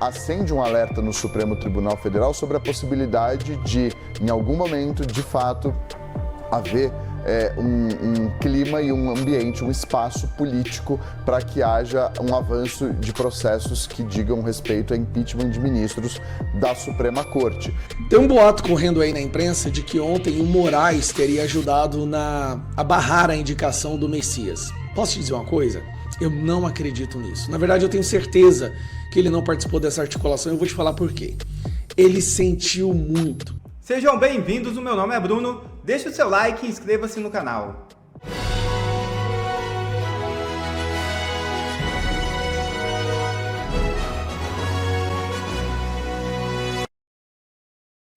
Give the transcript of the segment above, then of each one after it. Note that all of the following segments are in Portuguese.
acende um alerta no Supremo Tribunal Federal sobre a possibilidade de, em algum momento, de fato, haver um clima e um ambiente, um espaço político para que haja um avanço de processos que digam respeito a impeachment de ministros da Suprema Corte. Tem um boato correndo aí na imprensa de que ontem o Moraes teria ajudado a barrar a indicação do Messias. Posso te dizer uma coisa? Eu não acredito nisso. Na verdade, eu tenho certeza que ele não participou dessa articulação e eu vou te falar por quê. Ele sentiu muito. Sejam bem-vindos, o meu nome é Bruno. Deixe o seu like e inscreva-se no canal.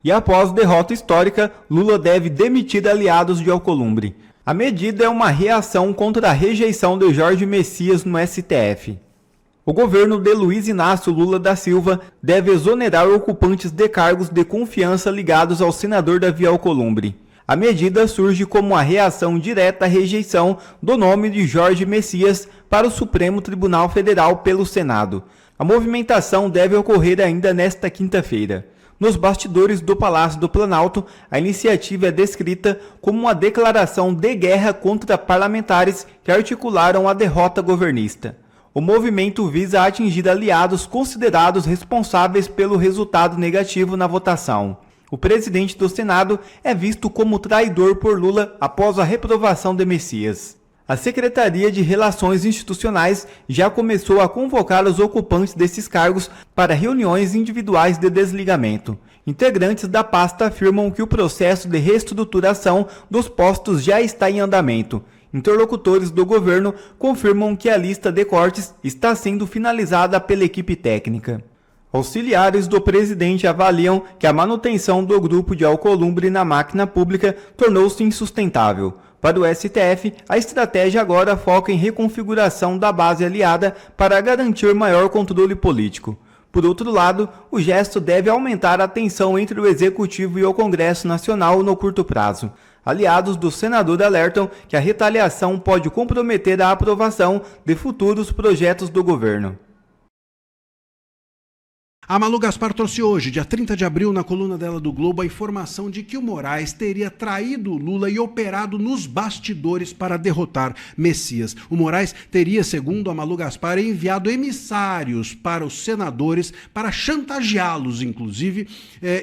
E após derrota histórica, Lula deve demitir aliados de Alcolumbre. A medida é uma reação contra a rejeição de Jorge Messias no STF. O governo de Luiz Inácio Lula da Silva deve exonerar ocupantes de cargos de confiança ligados ao senador Davi Alcolumbre. A medida surge como a reação direta à rejeição do nome de Jorge Messias para o Supremo Tribunal Federal pelo Senado. A movimentação deve ocorrer ainda nesta quinta-feira. Nos bastidores do Palácio do Planalto, a iniciativa é descrita como uma declaração de guerra contra parlamentares que articularam a derrota governista. O movimento visa atingir aliados considerados responsáveis pelo resultado negativo na votação. O presidente do Senado é visto como traidor por Lula após a reprovação de Messias. A Secretaria de Relações Institucionais já começou a convocar os ocupantes desses cargos para reuniões individuais de desligamento. Integrantes da pasta afirmam que o processo de reestruturação dos postos já está em andamento. Interlocutores do governo confirmam que a lista de cortes está sendo finalizada pela equipe técnica. Auxiliares do presidente avaliam que a manutenção do grupo de Alcolumbre na máquina pública tornou-se insustentável. Para o STF, a estratégia agora foca em reconfiguração da base aliada para garantir maior controle político. Por outro lado, o gesto deve aumentar a tensão entre o Executivo e o Congresso Nacional no curto prazo. Aliados do senador alertam que a retaliação pode comprometer a aprovação de futuros projetos do governo. A Malu Gaspar trouxe hoje, dia 30 de abril, na coluna dela do Globo, a informação de que o Moraes teria traído o Lula e operado nos bastidores para derrotar Messias. O Moraes teria, segundo a Malu Gaspar, enviado emissários para os senadores para chantageá-los, inclusive,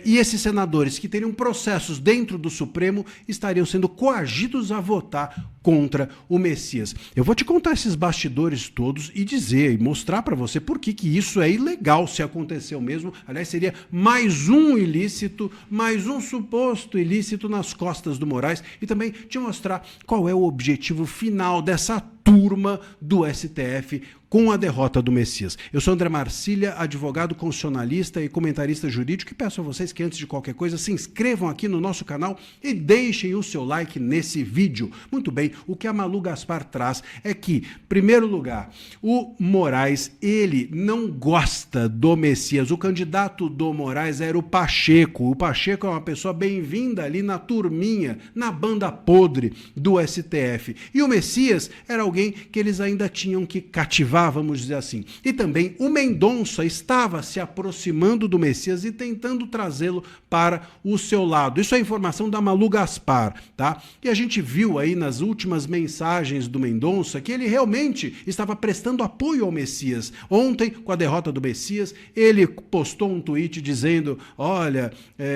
e esses senadores que teriam processos dentro do Supremo estariam sendo coagidos a votar contra o Messias. Eu vou te contar esses bastidores todos e dizer e mostrar para você por que isso é ilegal se aconteceu mesmo. Aliás, seria mais um ilícito, mais um suposto ilícito nas costas do Moraes e também te mostrar qual é o objetivo final dessa turma do STF com a derrota do Messias. Eu sou André Marcília, advogado constitucionalista e comentarista jurídico, e peço a vocês que, antes de qualquer coisa, se inscrevam aqui no nosso canal e deixem o seu like nesse vídeo. Muito bem, o que a Malu Gaspar traz é que, em primeiro lugar, o Moraes, ele não gosta do Messias. O candidato do Moraes era o Pacheco. O Pacheco é uma pessoa bem-vinda ali na turminha, na banda podre do STF. E o Messias era alguém que eles ainda tinham que cativar, vamos dizer assim. E também o Mendonça estava se aproximando do Messias e tentando trazê-lo para o seu lado. Isso é informação da Malu Gaspar, tá? E a gente viu aí nas últimas mensagens do Mendonça que ele realmente estava prestando apoio ao Messias. Ontem, com a derrota do Messias, ele postou um tweet dizendo: olha,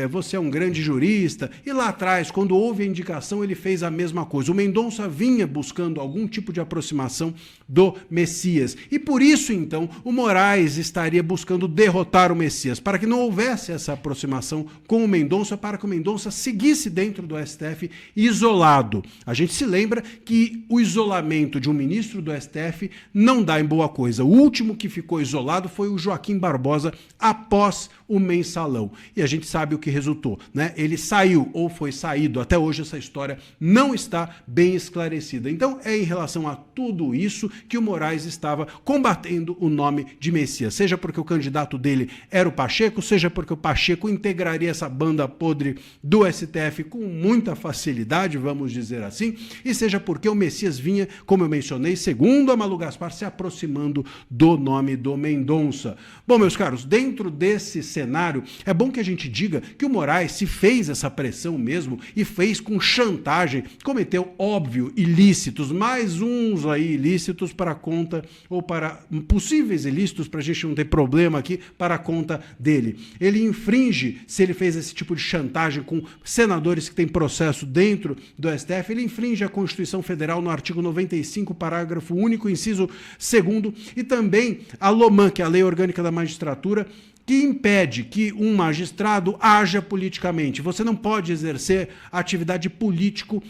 você é um grande jurista. E lá atrás, quando houve a indicação, ele fez a mesma coisa. O Mendonça vinha buscando algum tipo de aproximação do Messias. E por isso, então, o Moraes estaria buscando derrotar o Messias, para que não houvesse essa aproximação com o Mendonça, para que o Mendonça seguisse dentro do STF isolado. A gente se lembra que o isolamento de um ministro do STF não dá em boa coisa. O último que ficou isolado foi o Joaquim Barbosa após o mensalão. E a gente sabe o que resultou, né? Ele saiu ou foi saído. Até hoje essa história não está bem esclarecida. Então é em relação a a tudo isso que o Moraes estava combatendo o nome de Messias, seja porque o candidato dele era o Pacheco, seja porque o Pacheco integraria essa banda podre do STF com muita facilidade, vamos dizer assim, e seja porque o Messias vinha, como eu mencionei, segundo a Malu Gaspar, se aproximando do nome do Mendonça. Bom, meus caros, dentro desse cenário, é bom que a gente diga que o Moraes se fez essa pressão mesmo e fez com chantagem, cometeu, óbvio, ilícitos, mais uns aí ilícitos para a conta, ou para possíveis ilícitos, para a gente não ter problema aqui, para a conta dele. Ele infringe, se ele fez esse tipo de chantagem com senadores que têm processo dentro do STF, ele infringe a Constituição Federal no artigo 95, parágrafo único, inciso 2º, e também a LOMAN, que é a Lei Orgânica da Magistratura, que impede que um magistrado haja politicamente. Você não pode exercer atividade política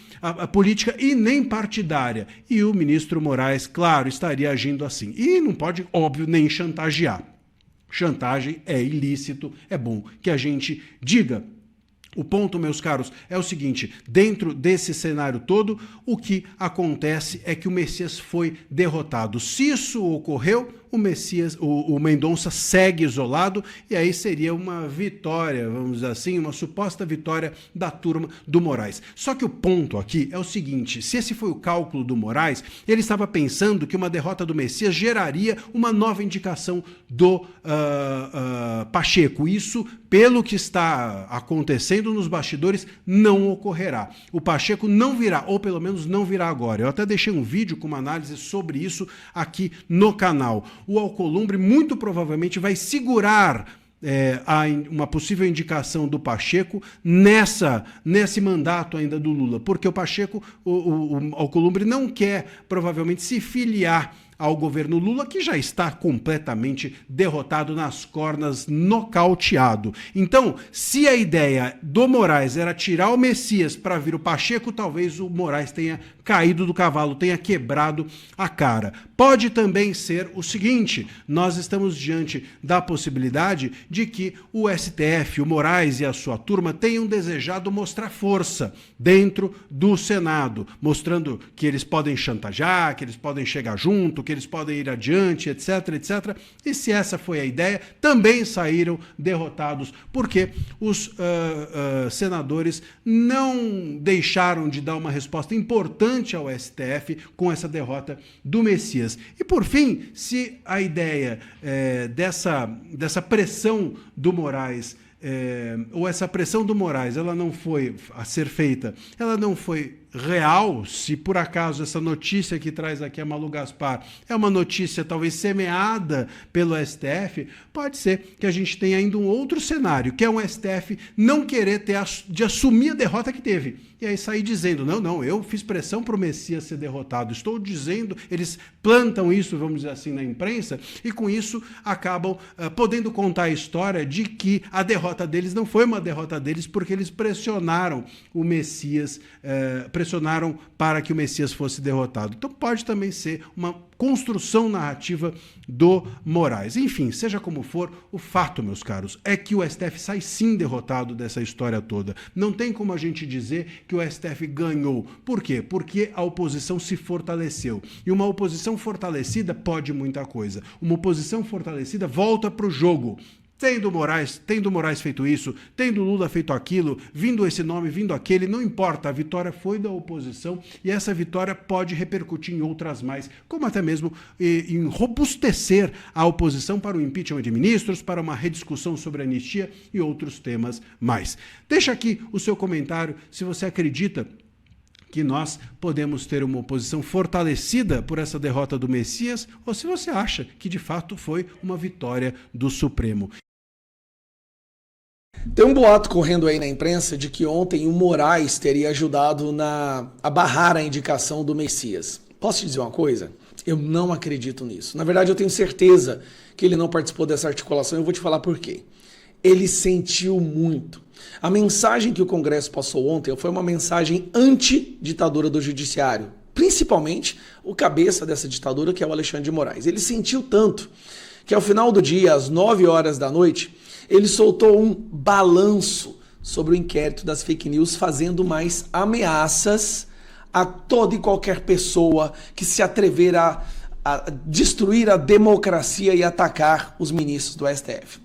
e nem partidária. E o ministro Moraes, claro, estaria agindo assim. E não pode, óbvio, nem chantagear. Chantagem é ilícito, é bom que a gente diga. O ponto, meus caros, é o seguinte: dentro desse cenário todo, o que acontece é que o Messias foi derrotado. Se isso ocorreu, o Mendonça segue isolado, e aí seria uma vitória, vamos dizer assim, uma suposta vitória da turma do Moraes. Só que o ponto aqui é o seguinte: se esse foi o cálculo do Moraes, ele estava pensando que uma derrota do Messias geraria uma nova indicação do Pacheco. Isso, pelo que está acontecendo nos bastidores, não ocorrerá. O Pacheco não virá, ou pelo menos não virá agora. Eu até deixei um vídeo com uma análise sobre isso aqui no canal. O Alcolumbre muito provavelmente vai segurar uma possível indicação do Pacheco nesse mandato ainda do Lula, porque o Pacheco, o Alcolumbre não quer provavelmente se filiar ao governo Lula, que já está completamente derrotado nas cornas, nocauteado. Então, se a ideia do Moraes era tirar o Messias para vir o Pacheco, talvez o Moraes tenha caído do cavalo, tenha quebrado a cara. Pode também ser o seguinte: nós estamos diante da possibilidade de que o STF, o Moraes e a sua turma tenham desejado mostrar força dentro do Senado, mostrando que eles podem chantagear, que eles podem chegar junto, que eles podem ir adiante, etc, etc. E se essa foi a ideia, também saíram derrotados, porque os senadores não deixaram de dar uma resposta importante ao STF com essa derrota do Messias. E por fim, se a ideia dessa pressão do Moraes, ou essa pressão do Moraes, ela não foi a ser feita, ela não foi real, se por acaso essa notícia que traz aqui a Malu Gaspar é uma notícia talvez semeada pelo STF, pode ser que a gente tenha ainda um outro cenário, que é um STF não querer de assumir a derrota que teve. E aí sair dizendo, não, eu fiz pressão para o Messias ser derrotado. Estou dizendo, eles plantam isso, vamos dizer assim, na imprensa, e com isso acabam podendo contar a história de que a derrota deles não foi uma derrota deles porque eles pressionaram o Messias, pressionaram para que o Messias fosse derrotado. Então pode também ser uma construção narrativa do Moraes. Enfim, seja como for, o fato, meus caros, é que o STF sai sim derrotado dessa história toda. Não tem como a gente dizer que o STF ganhou. Por quê? Porque a oposição se fortaleceu. E uma oposição fortalecida pode muita coisa. Uma oposição fortalecida volta para o jogo. Tendo Moraes feito isso, tendo Lula feito aquilo, vindo esse nome, vindo aquele, não importa, a vitória foi da oposição e essa vitória pode repercutir em outras mais, como até mesmo em robustecer a oposição para o impeachment de ministros, para uma rediscussão sobre a anistia e outros temas mais. Deixa aqui o seu comentário se você acredita que nós podemos ter uma oposição fortalecida por essa derrota do Messias, ou se você acha que de fato foi uma vitória do Supremo. Tem um boato correndo aí na imprensa de que ontem o Moraes teria ajudado a barrar a indicação do Messias. Posso te dizer uma coisa? Eu não acredito nisso. Na verdade, eu tenho certeza que ele não participou dessa articulação e eu vou te falar por quê. Ele sentiu muito. A mensagem que o Congresso passou ontem foi uma mensagem anti-ditadura do Judiciário, principalmente o cabeça dessa ditadura, que é o Alexandre de Moraes. Ele sentiu tanto que ao final do dia, às 9 horas da noite, ele soltou um balanço sobre o inquérito das fake news, fazendo mais ameaças a toda e qualquer pessoa que se atrever a destruir a democracia e atacar os ministros do STF.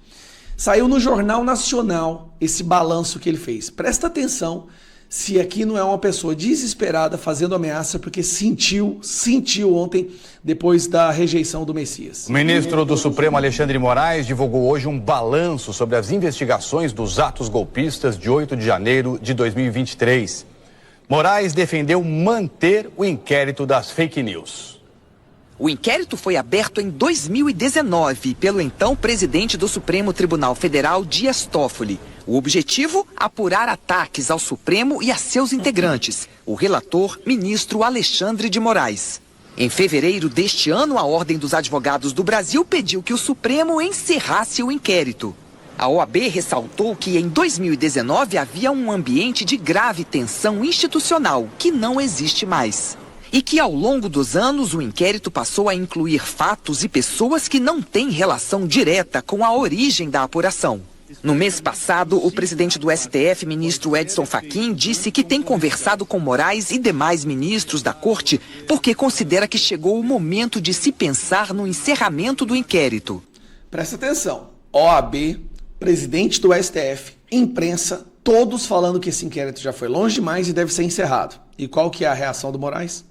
Saiu no Jornal Nacional esse balanço que ele fez. Presta atenção se aqui não é uma pessoa desesperada fazendo ameaça porque sentiu ontem, depois da rejeição do Messias. O ministro do Supremo, Alexandre de Moraes, divulgou hoje um balanço sobre as investigações dos atos golpistas de 8 de janeiro de 2023. Moraes defendeu manter o inquérito das fake news. O inquérito foi aberto em 2019 pelo então presidente do Supremo Tribunal Federal, Dias Toffoli. O objetivo? Apurar ataques ao Supremo e a seus integrantes, o relator, ministro Alexandre de Moraes. Em fevereiro deste ano, a Ordem dos Advogados do Brasil pediu que o Supremo encerrasse o inquérito. A OAB ressaltou que em 2019 havia um ambiente de grave tensão institucional que não existe mais. E que ao longo dos anos o inquérito passou a incluir fatos e pessoas que não têm relação direta com a origem da apuração. No mês passado, o presidente do STF, ministro Edson Fachin, disse que tem conversado com Moraes e demais ministros da corte porque considera que chegou o momento de se pensar no encerramento do inquérito. Presta atenção, OAB, presidente do STF, imprensa, todos falando que esse inquérito já foi longe demais e deve ser encerrado. E qual que é a reação do Moraes?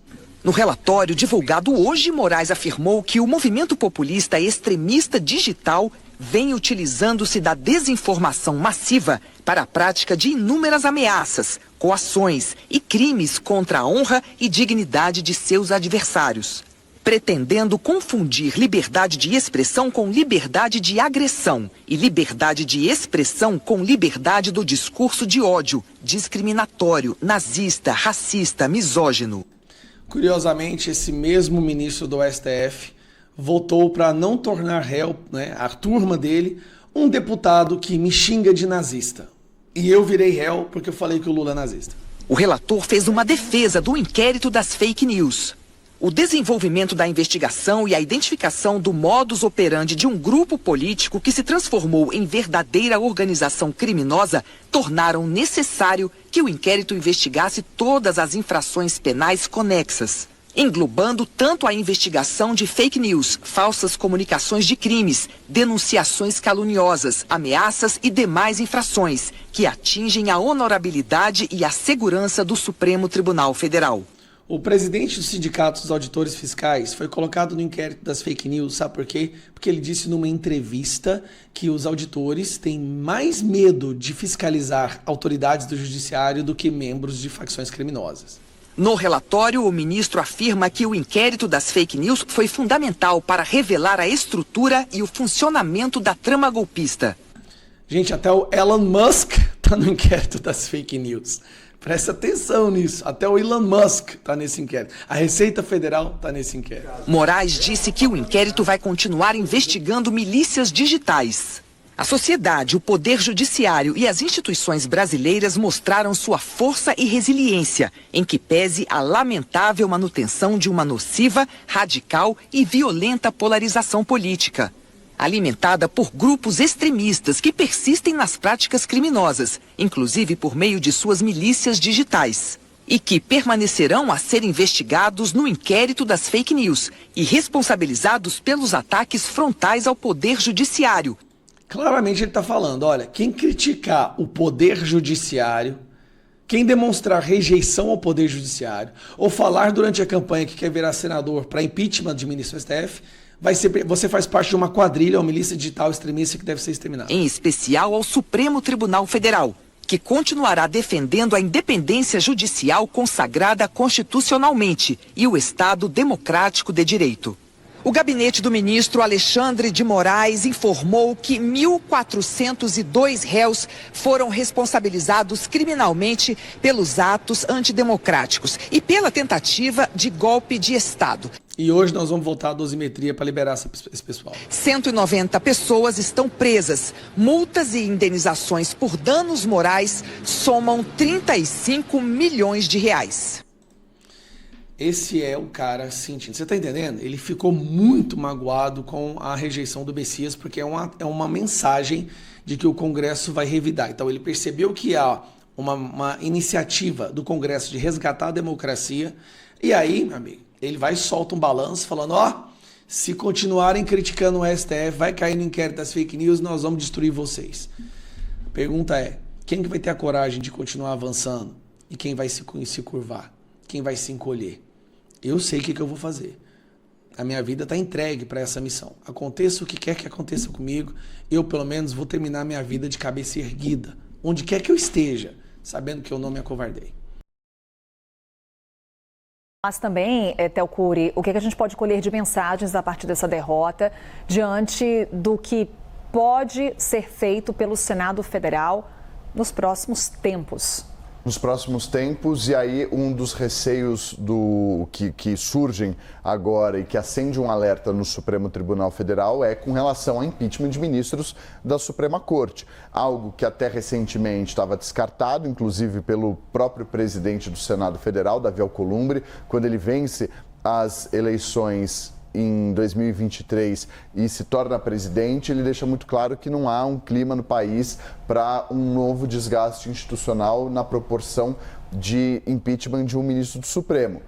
No relatório divulgado hoje, Moraes afirmou que o movimento populista extremista digital vem utilizando-se da desinformação massiva para a prática de inúmeras ameaças, coações e crimes contra a honra e dignidade de seus adversários, pretendendo confundir liberdade de expressão com liberdade de agressão e liberdade de expressão com liberdade do discurso de ódio, discriminatório, nazista, racista, misógino. Curiosamente, esse mesmo ministro do STF votou para não tornar réu, a turma dele, um deputado que me xinga de nazista. E eu virei réu porque eu falei que o Lula é nazista. O relator fez uma defesa do inquérito das fake news. O desenvolvimento da investigação e a identificação do modus operandi de um grupo político que se transformou em verdadeira organização criminosa tornaram necessário que o inquérito investigasse todas as infrações penais conexas, englobando tanto a investigação de fake news, falsas comunicações de crimes, denunciações caluniosas, ameaças e demais infrações que atingem a honorabilidade e a segurança do Supremo Tribunal Federal. O presidente do Sindicato dos Auditores Fiscais foi colocado no inquérito das fake news, sabe por quê? Porque ele disse numa entrevista que os auditores têm mais medo de fiscalizar autoridades do judiciário do que membros de facções criminosas. No relatório, o ministro afirma que o inquérito das fake news foi fundamental para revelar a estrutura e o funcionamento da trama golpista. Gente, até o Elon Musk está no inquérito das fake news. Presta atenção nisso. Até o Elon Musk está nesse inquérito. A Receita Federal está nesse inquérito. Moraes disse que o inquérito vai continuar investigando milícias digitais. A sociedade, o poder judiciário e as instituições brasileiras mostraram sua força e resiliência, em que pese a lamentável manutenção de uma nociva, radical e violenta polarização política, alimentada por grupos extremistas que persistem nas práticas criminosas, inclusive por meio de suas milícias digitais, e que permanecerão a ser investigados no inquérito das fake news e responsabilizados pelos ataques frontais ao poder judiciário. Claramente ele está falando, olha, quem criticar o poder judiciário, quem demonstrar rejeição ao poder judiciário, ou falar durante a campanha que quer virar senador para impeachment de ministro do STF, você faz parte de uma quadrilha, uma milícia digital extremista que deve ser exterminada. Em especial ao Supremo Tribunal Federal, que continuará defendendo a independência judicial consagrada constitucionalmente e o Estado democrático de direito. O gabinete do ministro Alexandre de Moraes informou que 1.402 réus foram responsabilizados criminalmente pelos atos antidemocráticos e pela tentativa de golpe de Estado. E hoje nós vamos voltar à dosimetria para liberar esse pessoal. 190 pessoas estão presas. Multas e indenizações por danos morais somam 35 milhões de reais. Esse é o cara sentindo. Você está entendendo? Ele ficou muito magoado com a rejeição do Messias, porque é uma mensagem de que o Congresso vai revidar. Então ele percebeu que uma iniciativa do Congresso de resgatar a democracia. E aí, meu amigo, ele vai e solta um balanço falando, se continuarem criticando o STF, vai cair no inquérito das fake news, nós vamos destruir vocês. A pergunta é, quem que vai ter a coragem de continuar avançando? E quem vai se curvar? Quem vai se encolher? Eu sei o que eu vou fazer. A minha vida está entregue para essa missão. Aconteça o que quer que aconteça comigo, eu pelo menos vou terminar minha vida de cabeça erguida, onde quer que eu esteja, sabendo que eu não me acovardei. Mas também, Théo Cury, o que a gente pode colher de mensagens a partir dessa derrota diante do que pode ser feito pelo Senado Federal nos próximos tempos? Nos próximos tempos, e aí um dos receios que surgem agora e que acende um alerta no Supremo Tribunal Federal é com relação ao impeachment de ministros da Suprema Corte. Algo que até recentemente estava descartado, inclusive pelo próprio presidente do Senado Federal, Davi Alcolumbre, quando ele vence as eleições em 2023 e se torna presidente, ele deixa muito claro que não há um clima no país para um novo desgaste institucional na proporção de impeachment de um ministro do Supremo.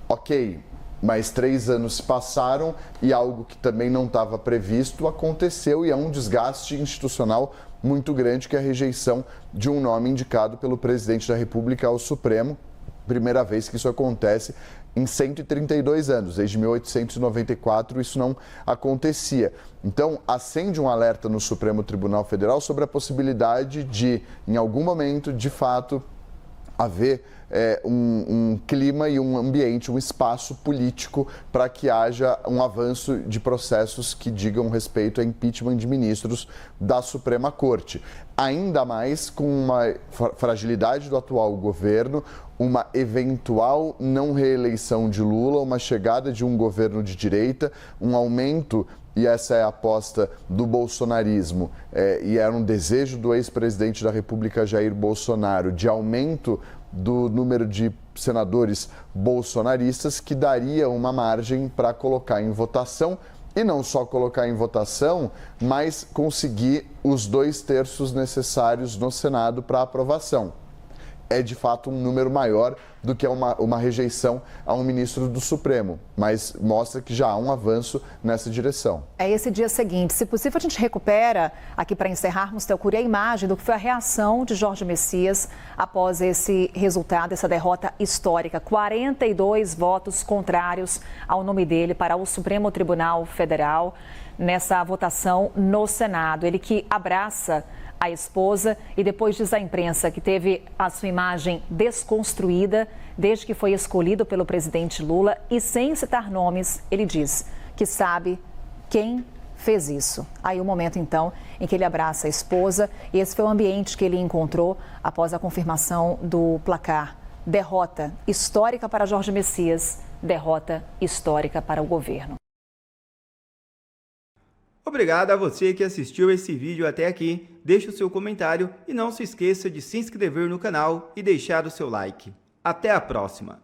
Ok, mas 3 anos se passaram e algo que também não estava previsto aconteceu e é um desgaste institucional muito grande, que é a rejeição de um nome indicado pelo presidente da República ao Supremo. Primeira vez que isso acontece em 132 anos, desde 1894 isso não acontecia. Então, acende um alerta no Supremo Tribunal Federal sobre a possibilidade de, em algum momento, de fato, haver um clima e um ambiente, um espaço político para que haja um avanço de processos que digam respeito a impeachment de ministros da Suprema Corte. Ainda mais com uma fragilidade do atual governo, uma eventual não reeleição de Lula, uma chegada de um governo de direita, um aumento, e essa é a aposta do bolsonarismo, e era um desejo do ex-presidente da República, Jair Bolsonaro, de aumento do número de senadores bolsonaristas, que daria uma margem para colocar em votação, e não só colocar em votação, mas conseguir os 2/3 necessários no Senado para aprovação. É de fato um número maior do que uma rejeição a um ministro do Supremo, mas mostra que já há um avanço nessa direção. É esse dia seguinte. Se possível, a gente recupera, aqui para encerrarmos, Théo Cury, a imagem do que foi a reação de Jorge Messias após esse resultado, essa derrota histórica. 42 votos contrários ao nome dele para o Supremo Tribunal Federal nessa votação no Senado. Ele que abraça a esposa e depois diz à imprensa que teve a sua imagem desconstruída desde que foi escolhido pelo presidente Lula e, sem citar nomes, ele diz que sabe quem fez isso. Aí o momento, então, em que ele abraça a esposa, e esse foi o ambiente que ele encontrou após a confirmação do placar. Derrota histórica para Jorge Messias, derrota histórica para o governo. Obrigado a você que assistiu esse vídeo até aqui. Deixe o seu comentário e não se esqueça de se inscrever no canal e deixar o seu like. Até a próxima!